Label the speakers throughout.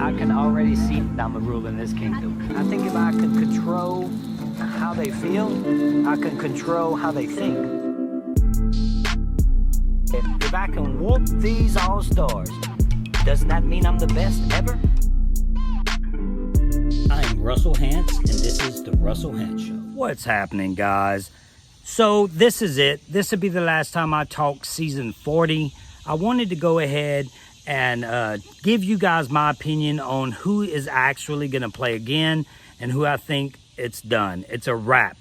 Speaker 1: I can already see that I'm a ruler in this kingdom. I think if I can control how they feel, I can control how they think. If I can whoop these all-stars, doesn't that mean I'm the best ever?
Speaker 2: I'm Russell Hantz, and this is the Russell Hantz Show. What's happening, guys? So this is it. This will be the last time I talk season 40. I wanted to go ahead and give you guys my opinion on who is actually going to play again and who I think it's done. It's a wrap.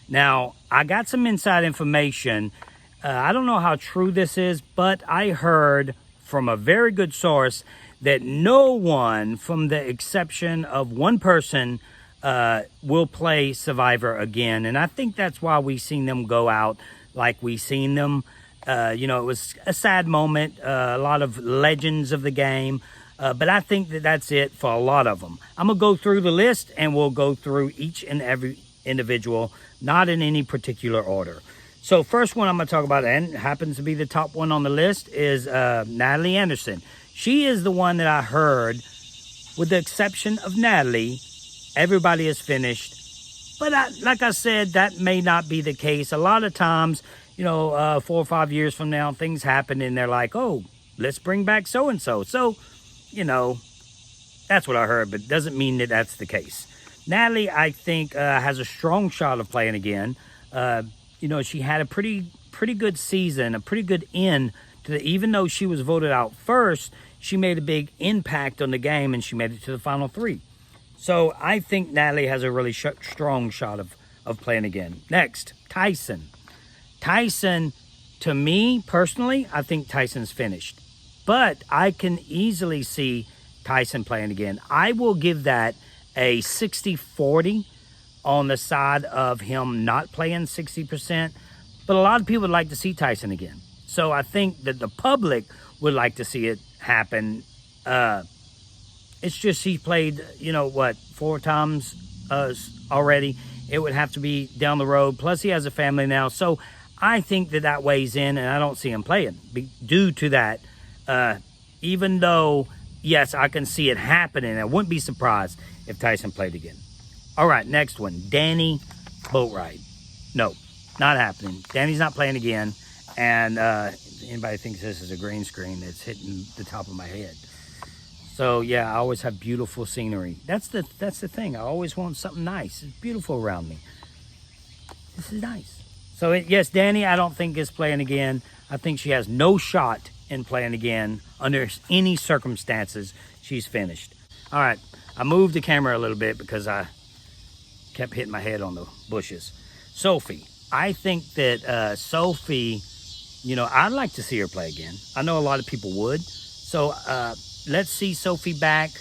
Speaker 2: Now, I got some inside information. I don't know how true this is, but I heard from a very good source that no one, from the exception of one person, will play Survivor again. And I think that's why we seen them go out like we seen them. You know, it was a sad moment, a lot of legends of the game, but I think that that's it for a lot of them. I'm going to go through the list, and we'll go through each and every individual, not in any particular order. So first one I'm going to talk about, and happens to be the top one on the list, is Natalie Anderson. She is the one that I heard, with the exception of Natalie, everybody is finished. But like I said, that may not be the case. A lot of times, you know, 4 or 5 years from now, things happen and they're like, oh, let's bring back so-and-so. So, you know, that's what I heard, but doesn't mean that that's the case. Natalie, I think, has a strong shot of playing again. You know, she had a pretty good season, a pretty good end to the, even though she was voted out first, she made a big impact on the game and she made it to the final 3. So I think Natalie has a really strong shot of playing again. Next, Tyson. Tyson, to me, personally, I think Tyson's finished. But I can easily see Tyson playing again. I will give that a 60-40 on the side of him not playing 60%. But a lot of people would like to see Tyson again. So I think that the public would like to see it happen. It's just he played, you know, what, 4 times already. It would have to be down the road. Plus, he has a family now. So I think that weighs in, and I don't see him playing due to that. Even though, yes, I can see it happening. I wouldn't be surprised if Tyson played again. All right, next one, Dani Boatwright. No, not happening. Dani's not playing again. And anybody thinks this is a green screen, it's hitting the top of my head. So yeah, I always have beautiful scenery. That's the thing. I always want something nice. It's beautiful around me. This is nice. So yes, Dani, I don't think is playing again. I think she has no shot in playing again under any circumstances. She's finished. All right, I moved the camera a little bit because I kept hitting my head on the bushes. Sophie, I think that Sophie, you know, I'd like to see her play again. I know a lot of people would. So let's see Sophie back.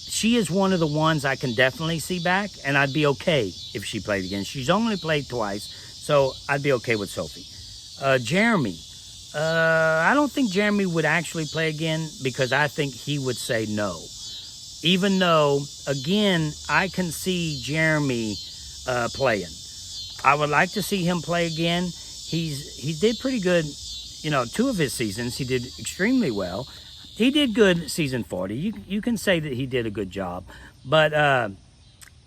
Speaker 2: She is one of the ones I can definitely see back, and I'd be okay if she played again. She's only played twice, so I'd be okay with Sophie. Jeremy. I don't think Jeremy would actually play again because I think he would say no. Even though, again, I can see Jeremy playing. I would like to see him play again. He did pretty good, you know, 2 of his seasons. He did extremely well. He did good season 40. You can say that he did a good job. But,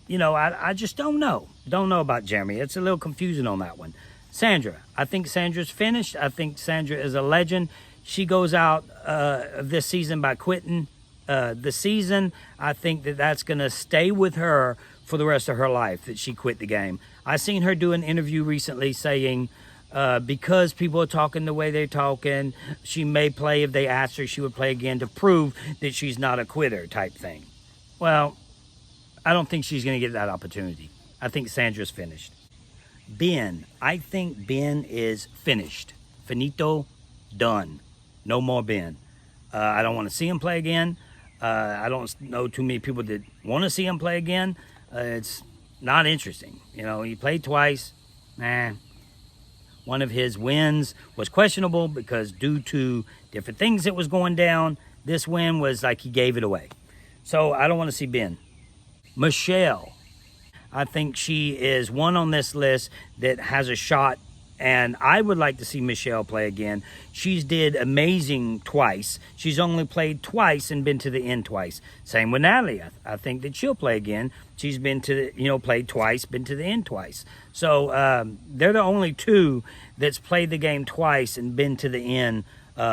Speaker 2: you know, I just don't know. Don't know about Jeremy. It's a little confusing on that one. Sandra. I think Sandra's finished. I think Sandra is a legend. She goes out of this season by quitting the season. I think that that's going to stay with her for the rest of her life, that she quit the game. I seen her do an interview recently saying, because people are talking the way they're talking, she may play. If they asked her, she would play again to prove that she's not a quitter type thing. Well, I don't think she's going to get that opportunity. I think Sandra's finished. Ben, I think Ben is finished. Finito, done. No more Ben. I don't want to see him play again. I don't know too many people that want to see him play again. It's not interesting. You know, he played twice. One of his wins was questionable because due to different things that was going down, this win was like he gave it away. So I don't want to see Ben. Michele. I think she is one on this list that has a shot And I would like to see Michele play again. She's did amazing twice. She's only played twice and been to the end twice. Same with Natalie. I think that she'll play again. She's been to the, played twice, been to the end twice. So they're the only two that's played the game twice and been to the end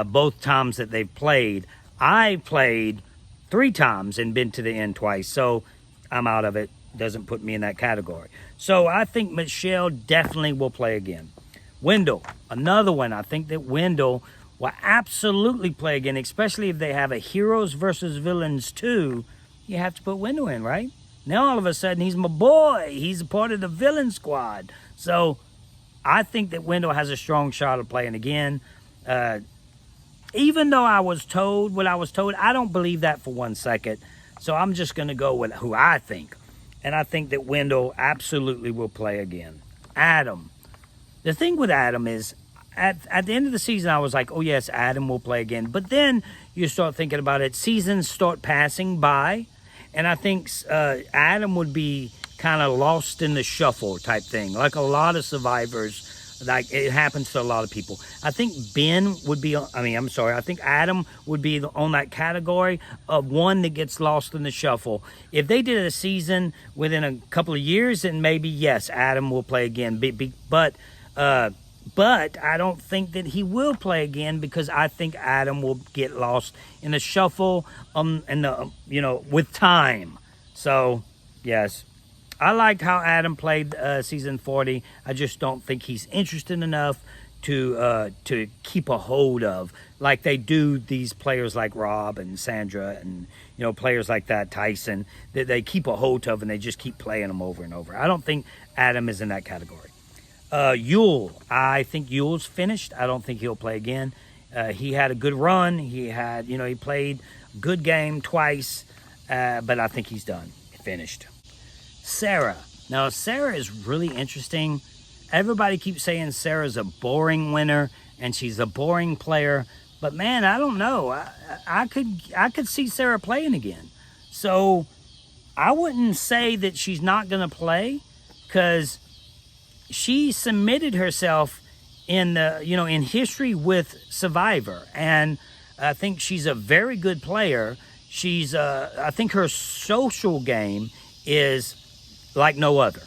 Speaker 2: both times that they've played. I played 3 times and been to the end twice. So I'm out of it. Doesn't put me in that category. So I think Michele definitely will play again. Wendell, another one. I think that Wendell will absolutely play again, especially if they have a Heroes versus Villains 2. You have to put Wendell in, right? Now all of a sudden he's my boy. He's a part of the villain squad. So I think that Wendell has a strong shot of playing again. Even though I was told what I was told, I don't believe that for 1 second. So I'm just going to go with who I think. And I think that Wendell absolutely will play again. Adam. The thing with Adam is, at the end of the season, I was like, oh, yes, Adam will play again. But then you start thinking about it. Seasons start passing by. And I think Adam would be kind of lost in the shuffle type thing. Like a lot of survivors, like it happens to a lot of people. I think Ben would be, I think Adam would be on that category of one that gets lost in the shuffle. If they did a season within a couple of years, then maybe, yes, Adam will play again. But I don't think that he will play again because I think Adam will get lost in the shuffle with time. So, yes. I liked how Adam played season 40. I just don't think he's interested enough to keep a hold of like they do these players like Rob and Sandra and players like that, Tyson, that they keep a hold of and they just keep playing them over and over. I don't think Adam is in that category. Yul, I think Yul's finished. I don't think he'll play again. He had a good run. He had, he played a good game twice, but I think he's done, finished. Sarah. Now, Sarah is really interesting. Everybody keeps saying Sarah's a boring winner and she's a boring player, but man, I don't know. I could see Sarah playing again. So I wouldn't say that she's not going to play because she submitted herself in in history with Survivor, and I think she's a very good player. She's I think her social game is like no other.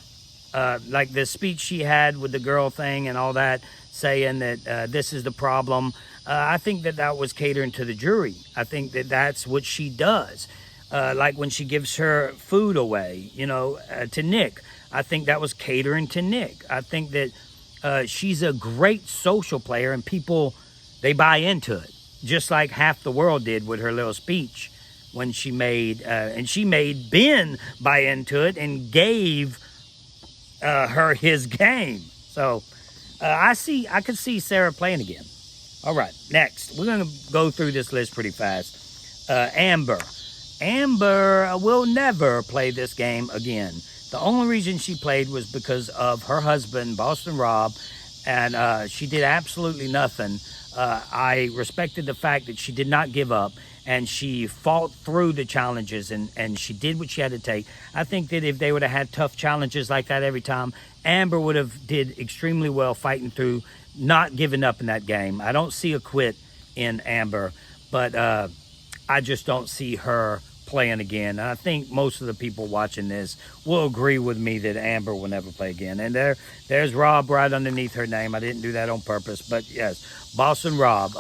Speaker 2: Like the speech she had with the girl thing and all that, saying that this is the problem. I think that was catering to the jury. I think that that's what she does. Like when she gives her food away, to Nick. I think that was catering to Nick. I think that she's a great social player and people, they buy into it. Just like half the world did with her little speech when she made, and she made Ben buy into it and gave her his game. So I could see Sarah playing again. All right, next. We're going to go through this list pretty fast. Amber. Amber will never play this game again. The only reason she played was because of her husband, Boston Rob, and she did absolutely nothing. I respected the fact that she did not give up, and she fought through the challenges, and she did what she had to take. I think that if they would have had tough challenges like that every time, Amber would have did extremely well fighting through, not giving up in that game. I don't see a quit in Amber, but I just don't see her playing again. And I think most of the people watching this will agree with me that Amber will never play again. And there's Rob right underneath her name. I didn't do that on purpose, but yes, Boston Rob,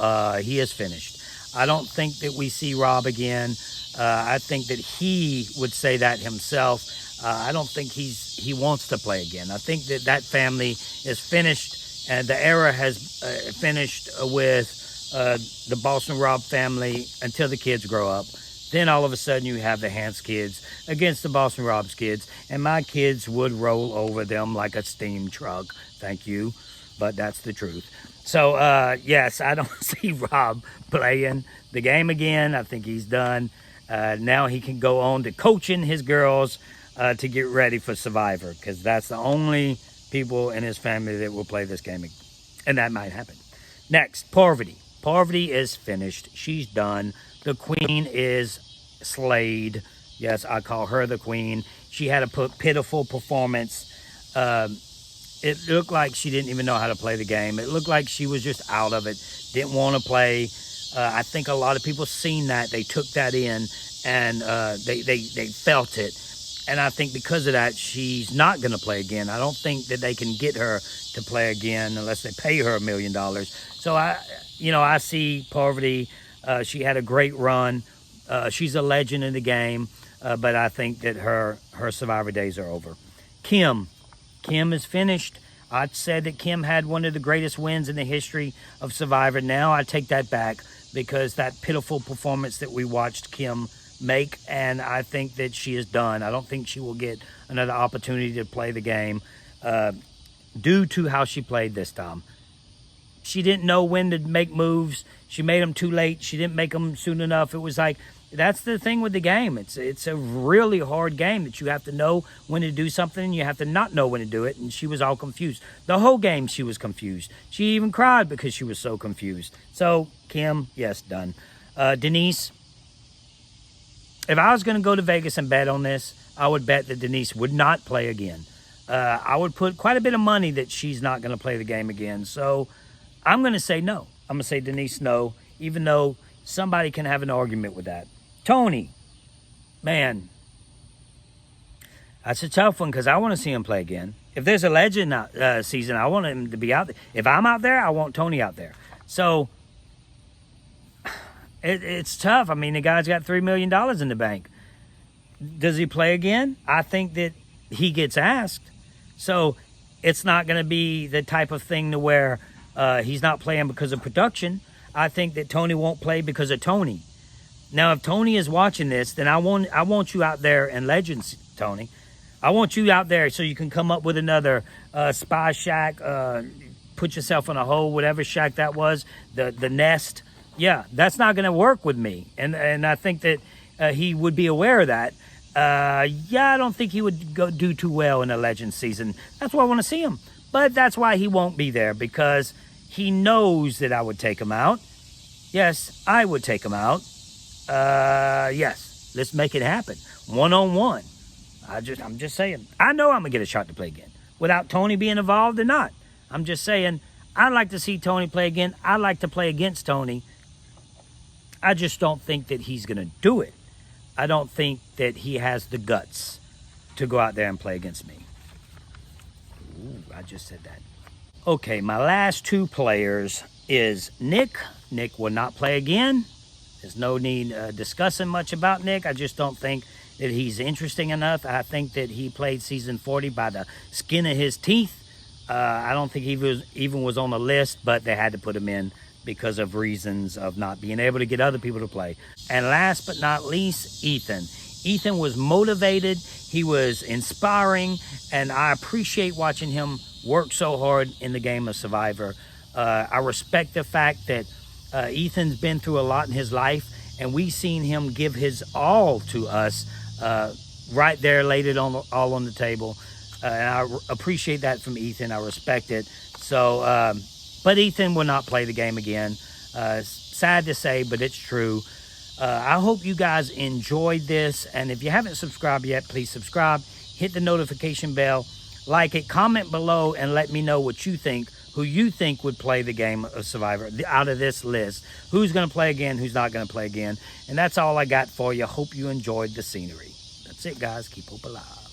Speaker 2: he is finished. I don't think that we see Rob again. I think that he would say that himself. I don't think he wants to play again. I think that family is finished, and the era has finished with the Boston Rob family until the kids grow up. Then all of a sudden you have the Hantz kids against the Boston Rob's kids, and my kids would roll over them like a steam truck. Thank you, but that's the truth. So, yes, I don't see Rob playing the game again. I think he's done. Now he can go on to coaching his girls to get ready for Survivor, because that's the only people in his family that will play this game, and that might happen. Next, Parvati. Parvati is finished. She's done. The queen is slayed. Yes, I call her the queen. She had a pitiful performance. It looked like she didn't even know how to play the game. It looked like she was just out of it, didn't want to play. I think a lot of people seen that. They took that in, and they felt it. And I think because of that, she's not going to play again. I don't think that they can get her to play again unless they pay her $1 million. So I see Parvati. She had a great run. She's a legend in the game, but I think that her Survivor days are over. Kim is finished. I said that Kim had one of the greatest wins in the history of Survivor. Now I take that back because that pitiful performance that we watched Kim make, and I think that she is done. I don't think she will get another opportunity to play the game due to how she played this time. She didn't know when to make moves. She made them too late. She didn't make them soon enough. It was like, that's the thing with the game. It's a really hard game that you have to know when to do something and you have to not know when to do it. And she was all confused. The whole game she was confused. She even cried because she was so confused. So Kim, yes, done. Denise, if I was going to go to Vegas and bet on this, I would bet that Denise would not play again. I would put quite a bit of money that she's not going to play the game again. So I'm going to say no. I'm going to say Denise no, even though somebody can have an argument with that. Tony, man, that's a tough one because I want to see him play again. If there's a legend season, I want him to be out there. If I'm out there, I want Tony out there. So it's tough. I mean, the guy's got $3 million in the bank. Does he play again? I think that he gets asked. So it's not going to be the type of thing to where he's not playing because of production. I think that Tony won't play because of Tony. Now, if Tony is watching this, then I want you out there in Legends, Tony. I want you out there so you can come up with another spy shack, put yourself in a hole, whatever shack that was, the nest. Yeah, that's not going to work with me. And I think that he would be aware of that. I don't think he would do too well in a Legends season. That's why I want to see him. But that's why he won't be there, because he knows that I would take him out. Yes, I would take him out. Yes, let's make it happen. One-on-one. I'm just saying. I know I'm going to get a shot to play again. Without Tony being involved or not. I'm just saying, I'd like to see Tony play again. I'd like to play against Tony. I just don't think that he's going to do it. I don't think that he has the guts to go out there and play against me. Ooh, I just said that. Okay, my last two players is Nick. Nick will not play again. There's no need discussing much about Nick. I just don't think that he's interesting enough. I think that he played season 40 by the skin of his teeth. I don't think he even was on the list, but they had to put him in because of reasons of not being able to get other people to play. And last but not least, Ethan. Ethan was motivated. He was inspiring, and I appreciate watching him work so hard in the game of Survivor. I respect the fact that Ethan's been through a lot in his life, and we've seen him give his all to us right there, laid it all on the table. And I appreciate that from Ethan. I respect it. So, but Ethan will not play the game again. Sad to say, but it's true. I hope you guys enjoyed this. And if you haven't subscribed yet, please subscribe. Hit the notification bell. Like it. Comment below and let me know what you think. Who you think would play the game of Survivor out of this list. Who's going to play again, who's not going to play again. And that's all I got for you. Hope you enjoyed the scenery. That's it, guys. Keep hope alive.